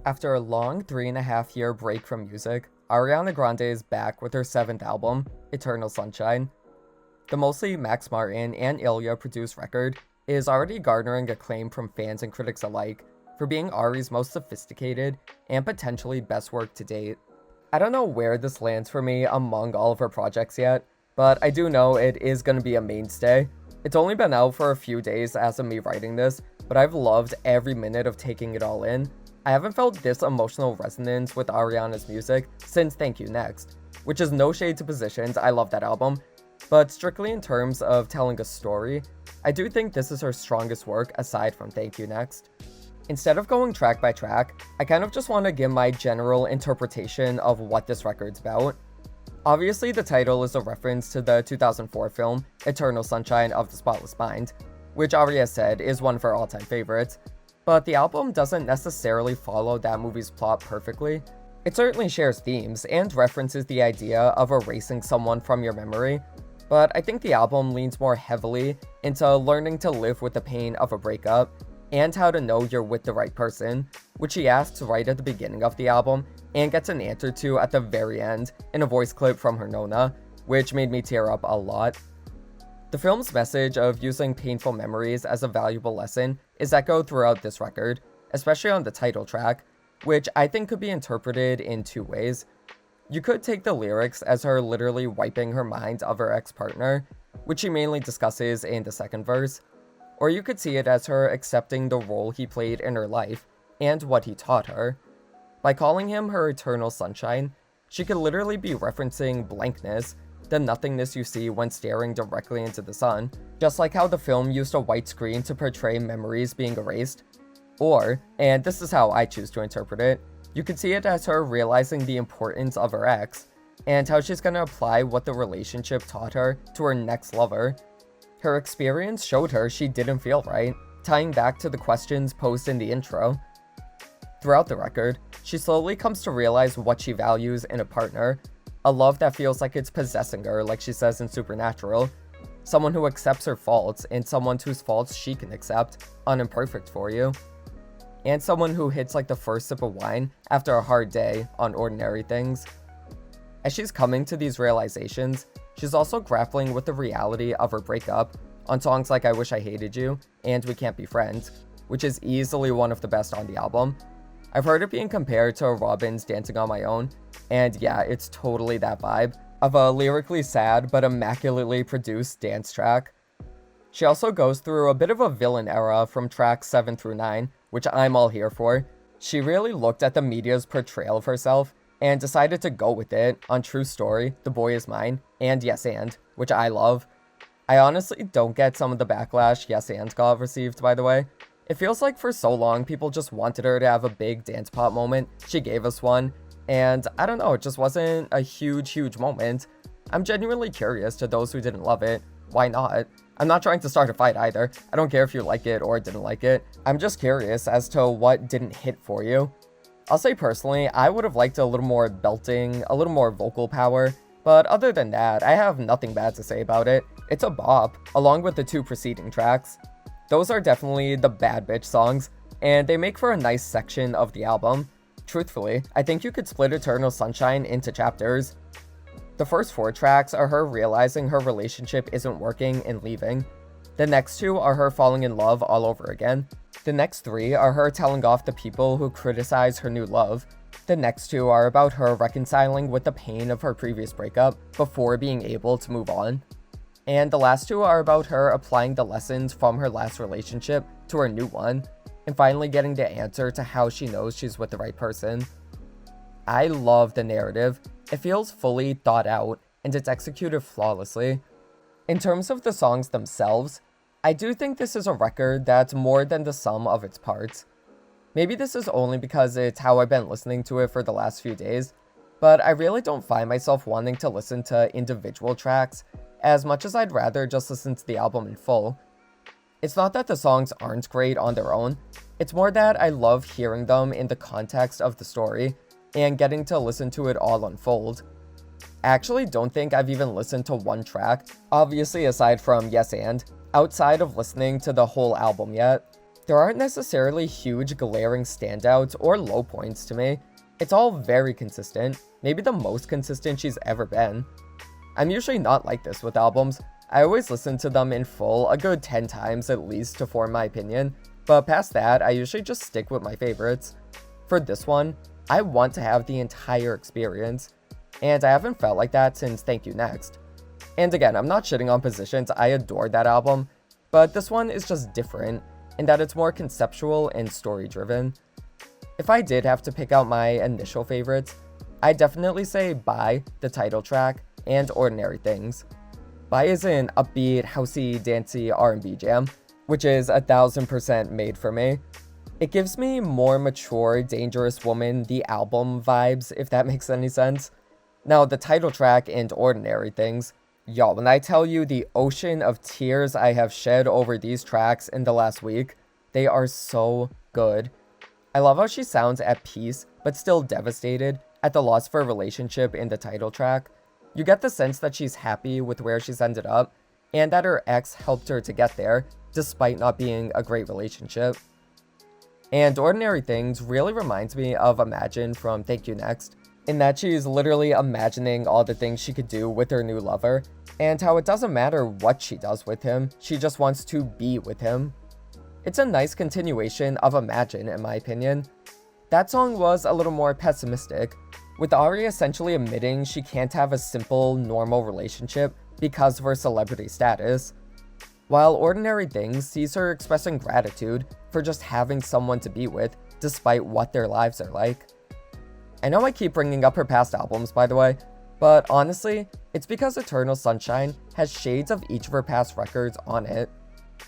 After a long 3.5 year break from music, Ariana Grande is back with her 7th album, Eternal Sunshine. The mostly Max Martin and Ilya produced record is already garnering acclaim from fans and critics alike for being Ari's most sophisticated and potentially best work to date. I don't know where this lands for me among all of her projects yet, but I do know it is going to be a mainstay. It's only been out for a few days as of me writing this, but I've loved every minute of taking it all in. I haven't felt this emotional resonance with Ariana's music since Thank You Next, which is no shade to Positions, I love that album, but strictly in terms of telling a story, I do think this is her strongest work aside from Thank You Next. Instead of going track by track, I kind of just want to give my general interpretation of what this record's about. Obviously, the title is a reference to the 2004 film Eternal Sunshine of the Spotless Mind, which Aria said is one of her all-time favorites, but the album doesn't necessarily follow that movie's plot perfectly. It certainly shares themes and references the idea of erasing someone from your memory, but I think the album leans more heavily into learning to live with the pain of a breakup and how to know you're with the right person, which he asks right at the beginning of the album and gets an answer to at the very end in a voice clip from her Nona, which made me tear up a lot. The film's message of using painful memories as a valuable lesson is echoed throughout this record, especially on the title track, which I think could be interpreted in two ways. You could take the lyrics as her literally wiping her mind of her ex-partner, which she mainly discusses in the second verse, or you could see it as her accepting the role he played in her life and what he taught her. By calling him her eternal sunshine, she could literally be referencing blankness, the nothingness you see when staring directly into the sun, just like how the film used a white screen to portray memories being erased. Or, and this is how I choose to interpret it, you could see it as her realizing the importance of her ex, and how she's gonna apply what the relationship taught her to her next lover. Her experience showed her she didn't feel right, tying back to the questions posed in the intro. Throughout the record, she slowly comes to realize what she values in a partner, a love that feels like it's possessing her, like she says in Supernatural, someone who accepts her faults and someone whose faults she can accept, unimperfect for you, and someone who hits like the first sip of wine after a hard day on ordinary things. As she's coming to these realizations, she's also grappling with the reality of her breakup on songs like I Wish I Hated You and We Can't Be Friends, which is easily one of the best on the album. I've heard it being compared to Robin's Dancing on My Own, and yeah, it's totally that vibe of a lyrically sad but immaculately produced dance track. She also goes through a bit of a villain era from tracks 7 through 9, which I'm all here for. She really looked at the media's portrayal of herself and decided to go with it on True Story, The Boy Is Mine, and Yes And, which I love. I honestly don't get some of the backlash Yes And got received, by the way. It feels like for so long people just wanted her to have a big dance pop moment. She gave us one, and I don't know, it just wasn't a huge moment. I'm genuinely curious to those who didn't love it. Why not? I'm not trying to start a fight either. I don't care if you like it or didn't like it. I'm just curious as to what didn't hit for you. I'll say personally, I would have liked a little more belting, a little more vocal power, but other than that, I have nothing bad to say about it. It's a bop, along with the two preceding tracks. Those are definitely the bad bitch songs, and they make for a nice section of the album. Truthfully, I think you could split Eternal Sunshine into chapters. The first 4 tracks are her realizing her relationship isn't working and leaving. The next 2 are her falling in love all over again. The next 3 are her telling off the people who criticize her new love. The next 2 are about her reconciling with the pain of her previous breakup before being able to move on. And the last 2 are about her applying the lessons from her last relationship to her new one, and finally getting the answer to how she knows she's with the right person. I love the narrative. It feels fully thought out, and it's executed flawlessly. In terms of the songs themselves, I do think this is a record that's more than the sum of its parts. Maybe this is only because it's how I've been listening to it for the last few days, but I really don't find myself wanting to listen to individual tracks as much as I'd rather just listen to the album in full. It's not that the songs aren't great on their own, it's more that I love hearing them in the context of the story and getting to listen to it all unfold. I actually don't think I've even listened to one track, obviously aside from Yes And, outside of listening to the whole album yet. There aren't necessarily huge glaring standouts or low points to me. It's all very consistent, maybe the most consistent she's ever been. I'm usually not like this with albums. I always listen to them in full a good 10 times at least to form my opinion, but past that, I usually just stick with my favorites. For this one, I want to have the entire experience, and I haven't felt like that since Thank You Next. And again, I'm not shitting on Positions, I adored that album, but this one is just different in that it's more conceptual and story driven. If I did have to pick out my initial favorites, I'd definitely say Bye, the title track, and Ordinary Things. Bye is an upbeat, housey, dancey R&B jam, which is 1000% made for me. It gives me more mature, Dangerous Woman, the album vibes, if that makes any sense. Now, the title track and Ordinary Things, y'all, when I tell you the ocean of tears I have shed over these tracks in the last week, they are so good. I love how she sounds at peace, but still devastated at the loss of her relationship in the title track. You get the sense that she's happy with where she's ended up, and that her ex helped her to get there, despite not being a great relationship. And Ordinary Things really reminds me of Imagine from Thank You Next, in that she's literally imagining all the things she could do with her new lover, and how it doesn't matter what she does with him, she just wants to be with him. It's a nice continuation of Imagine, in my opinion. That song was a little more pessimistic, with Ari essentially admitting she can't have a simple, normal relationship because of her celebrity status, while Ordinary Things sees her expressing gratitude for just having someone to be with, despite what their lives are like. I know I keep bringing up her past albums, by the way, but honestly, it's because Eternal Sunshine has shades of each of her past records on it.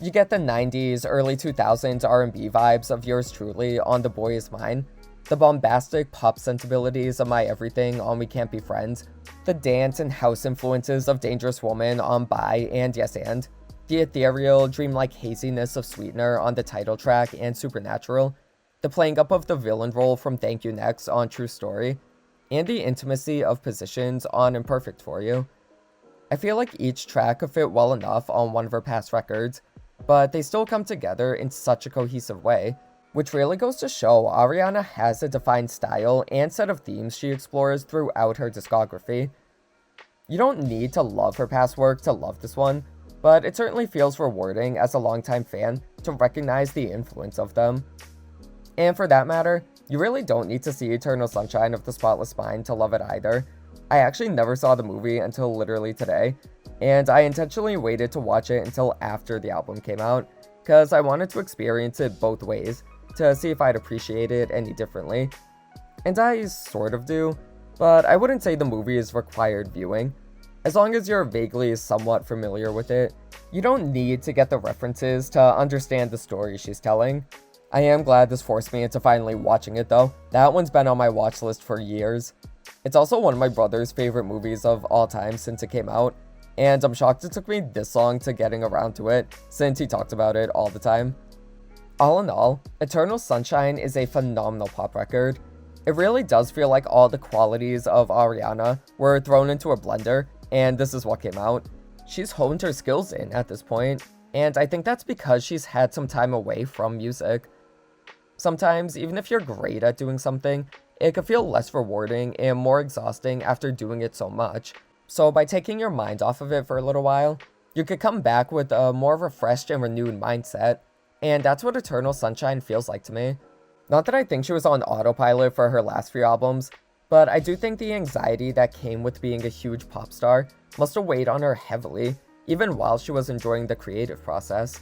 You get the 90s, early 2000s R&B vibes of Yours Truly on The Boy Is Mine, the bombastic pop sensibilities of My Everything on We Can't Be Friends, the dance and house influences of Dangerous Woman on Bye and Yes And, the ethereal, dreamlike haziness of Sweetener on the title track and Supernatural, the playing up of the villain role from Thank You Next on True Story, and the intimacy of Positions on Imperfect For You. I feel like each track could fit well enough on one of her past records, but they still come together in such a cohesive way, which really goes to show Ariana has a defined style and set of themes she explores throughout her discography. You don't need to love her past work to love this one, but it certainly feels rewarding as a longtime fan to recognize the influence of them. And for that matter, you really don't need to see Eternal Sunshine of the Spotless Mind to love it either. I actually never saw the movie until literally today, and I intentionally waited to watch it until after the album came out, because I wanted to experience it both ways, to see if I'd appreciate it any differently. And I sort of do, but I wouldn't say the movie is required viewing. As long as you're vaguely somewhat familiar with it, you don't need to get the references to understand the story she's telling. I am glad this forced me into finally watching it though. That one's been on my watch list for years. It's also one of my brother's favorite movies of all time since it came out, and I'm shocked it took me this long to getting around to it, since he talked about it all the time. All in all, Eternal Sunshine is a phenomenal pop record. It really does feel like all the qualities of Ariana were thrown into a blender, and this is what came out. She's honed her skills in at this point, and I think that's because she's had some time away from music. Sometimes, even if you're great at doing something, it can feel less rewarding and more exhausting after doing it so much. So by taking your mind off of it for a little while, you could come back with a more refreshed and renewed mindset, and that's what Eternal Sunshine feels like to me. Not that I think she was on autopilot for her last few albums, but I do think the anxiety that came with being a huge pop star must have weighed on her heavily, even while she was enjoying the creative process.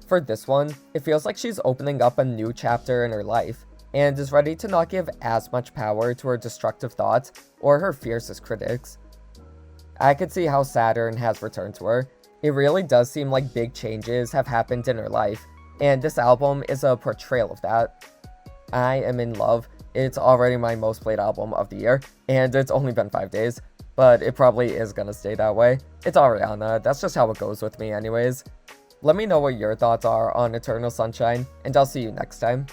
For this one, it feels like she's opening up a new chapter in her life, and is ready to not give as much power to her destructive thoughts or her fiercest critics. I could see how Saturn has returned to her. It really does seem like big changes have happened in her life, and this album is a portrayal of that. I am in love. It's already my most played album of the year, and it's only been 5 days, but it probably is gonna stay that way. It's Ariana, that's just how it goes with me anyways. Let me know what your thoughts are on Eternal Sunshine, and I'll see you next time.